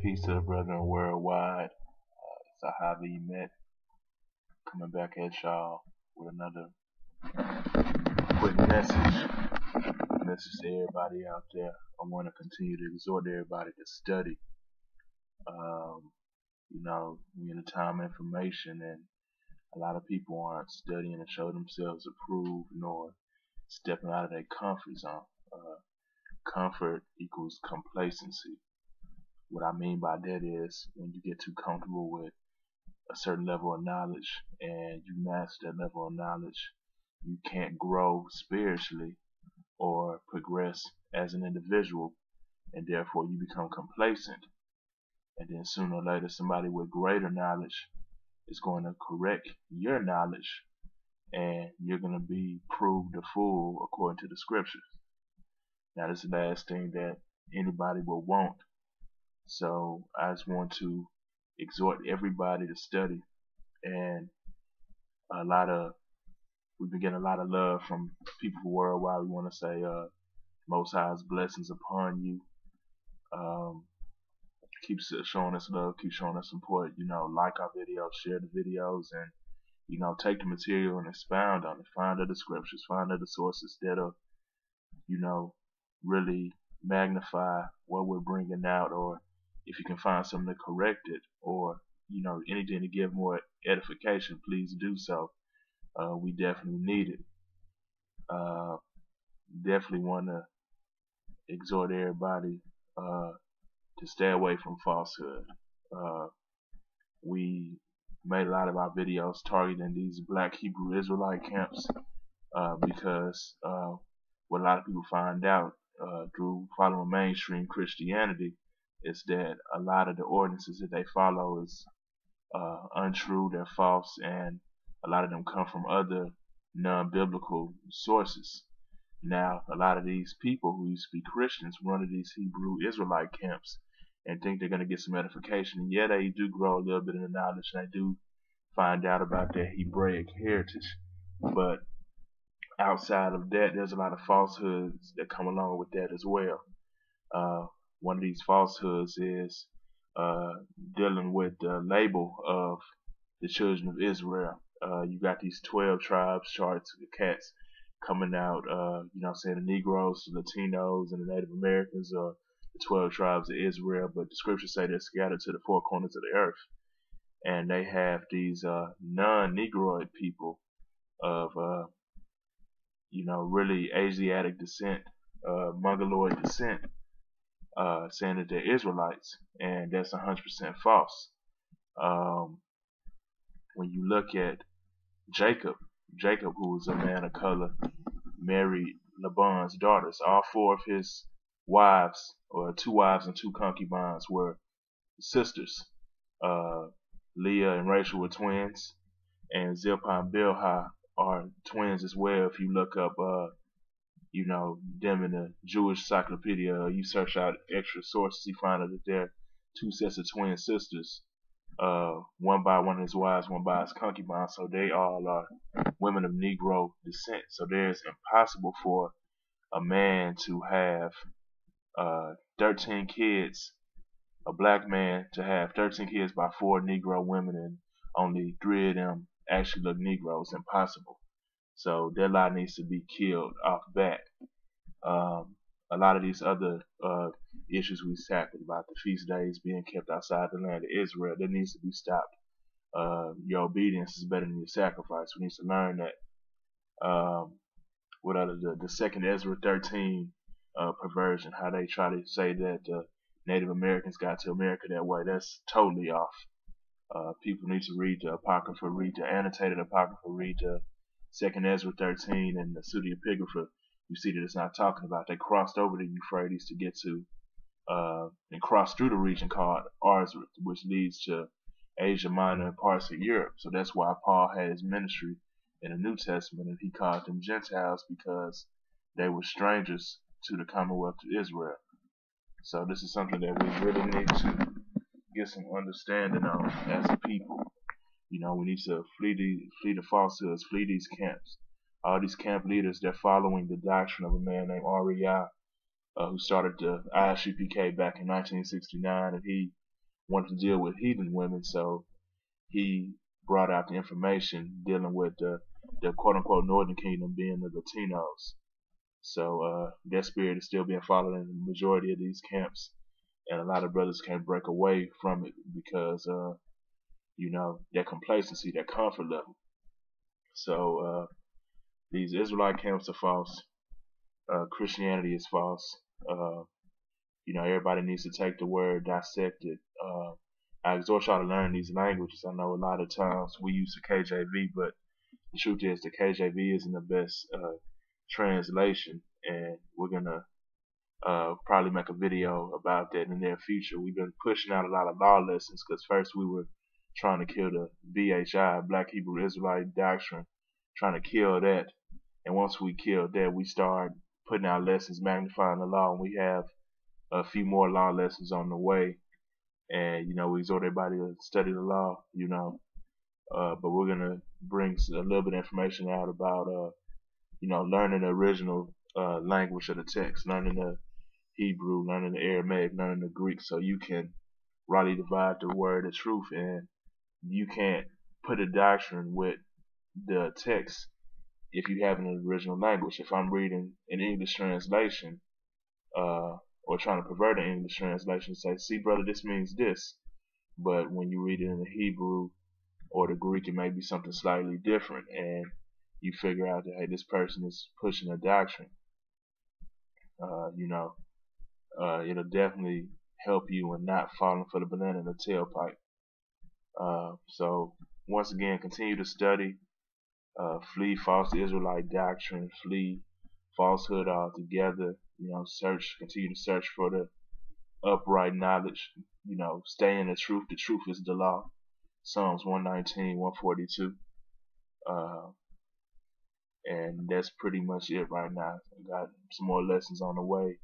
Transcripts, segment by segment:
Peace to the brethren worldwide. It's Sahabi Met coming back at y'all with another quick message. Message to everybody out there. I want to continue to exhort everybody to study. We're in a time of information, and a lot of people aren't studying to show themselves approved nor stepping out of their comfort zone. Comfort equals complacency. What I mean by that is when you get too comfortable with a certain level of knowledge and you master that level of knowledge, you can't grow spiritually or progress as an individual, and therefore you become complacent. And then sooner or later somebody with greater knowledge is going to correct your knowledge, and you're going to be proved a fool according to the scriptures. Now, this is the last thing that anybody will want. So I just want to exhort everybody to study, and we've been getting a lot of love from people worldwide. We want to say Most High's blessings upon you. Keep showing us love, keep showing us support. Like our videos, share the videos, and take the material and expound on it. Find other scriptures, find other sources that'll really magnify what we're bringing out, or if you can find something to correct it, or anything to give more edification, please do so. We definitely need it. Definitely want to exhort everybody to stay away from falsehood. We made a lot of our videos targeting these Black Hebrew Israelite camps because what a lot of people find out through following mainstream Christianity is that a lot of the ordinances that they follow is untrue, they're false, and a lot of them come from other non-biblical sources. Now, a lot of these people who used to be Christians run to these Hebrew Israelite camps and think they're going to get some edification. And yeah, they do grow a little bit in the knowledge, and they do find out about their Hebraic heritage. But outside of that, there's a lot of falsehoods that come along with that as well. One of these falsehoods is dealing with the label of the children of Israel. You got these 12 tribes charts, cats coming out, saying the Negroes, the Latinos, and the Native Americans are the 12 tribes of Israel, but the scriptures say they're scattered to the four corners of the earth. And they have these non-Negroid people of, really Asiatic descent, Mongoloid descent, saying that they're Israelites, and that's 100% false. When you look at Jacob, who was a man of color, married Laban's daughters. All four of his wives, or 2 wives and 2 concubines, were sisters. Leah and Rachel were twins, and Zilpah and Bilhah are twins as well. If you look up, them in the Jewish encyclopedia, you search out extra sources, you find out that they're 2 sets of twin sisters. One by one of his wives, one by his concubines, so they all are women of Negro descent. So there's impossible for a man to have 13 kids, a black man to have 13 kids by 4 Negro women, and only 3 of them actually look Negro. It's impossible. So that lie needs to be killed off bat. A lot of these other issues we tackled about the feast days being kept outside the land of Israel, that needs to be stopped. Your obedience is better than your sacrifice. We need to learn that. The second Ezra 13 perversion, how they try to say that Native Americans got to America that way, that's totally off. People need to read the Apocrypha, read the annotated Apocrypha, read the second Ezra 13 and the pseudepigrapha. You see that it's not talking about. They crossed over the Euphrates to get to and crossed through the region called Ezra, which leads to Asia Minor and parts of Europe. So that's why Paul had his ministry in the New Testament, and he called them Gentiles because they were strangers to the Commonwealth of Israel. So this is something that we really need to get some understanding on as a people. We need to flee the falsehoods, flee these camps. All these camp leaders, they're following the doctrine of a man named R.E.I., who started the ISUPK back in 1969, and he wanted to deal with heathen women, so he brought out the information dealing with the quote-unquote Northern Kingdom being the Latinos. So that spirit is still being followed in the majority of these camps, and a lot of brothers can't break away from it because that complacency, that comfort level. So these Israelite camps are false. Christianity is false. Everybody needs to take the word, dissect it. I exhort y'all to learn these languages. I know a lot of times we use the KJV, but the truth is the KJV isn't the best translation, and we're gonna probably make a video about that in the near future. We've been pushing out a lot of law lessons because first we were trying to kill the BHI, Black Hebrew Israelite Doctrine, trying to kill that. And once we killed that, we started putting out lessons magnifying the law, and we have a few more law lessons on the way. And we exhort everybody to study the law, but we're gonna bring a little bit of information out about learning the original language of the text, learning the Hebrew, learning the Aramaic, learning the Greek, so you can rightly divide the word of truth. And you can't put a doctrine with the text if you have an original language. If I'm reading an English translation, or trying to pervert an English translation, say, see brother, this means this, but when you read it in the Hebrew or the Greek, it may be something slightly different, and you figure out that, hey, this person is pushing a doctrine. It'll definitely help you in not falling for the banana in the tailpipe. So once again, continue to study, flee false Israelite doctrine, flee falsehood altogether. Continue to search for the upright knowledge. Stay in the truth. The truth is the law. Psalms 119, 142. And that's pretty much it right now. I got some more lessons on the way.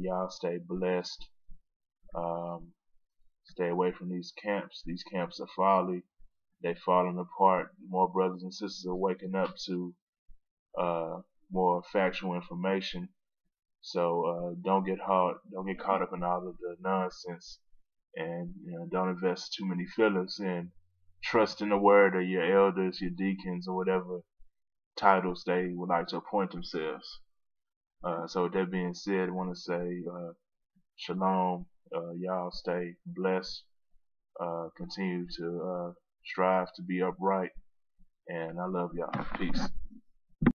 Y'all stay blessed. Stay away from these camps. These camps are folly. They're falling apart. More brothers and sisters are waking up to more factual information. So don't get caught up in all of the nonsense, and don't invest too many feelings, and trust in the word of your elders, your deacons, or whatever titles they would like to appoint themselves. So with that being said, I want to say shalom. Y'all stay blessed. Continue to strive to be upright, and I love y'all. Peace.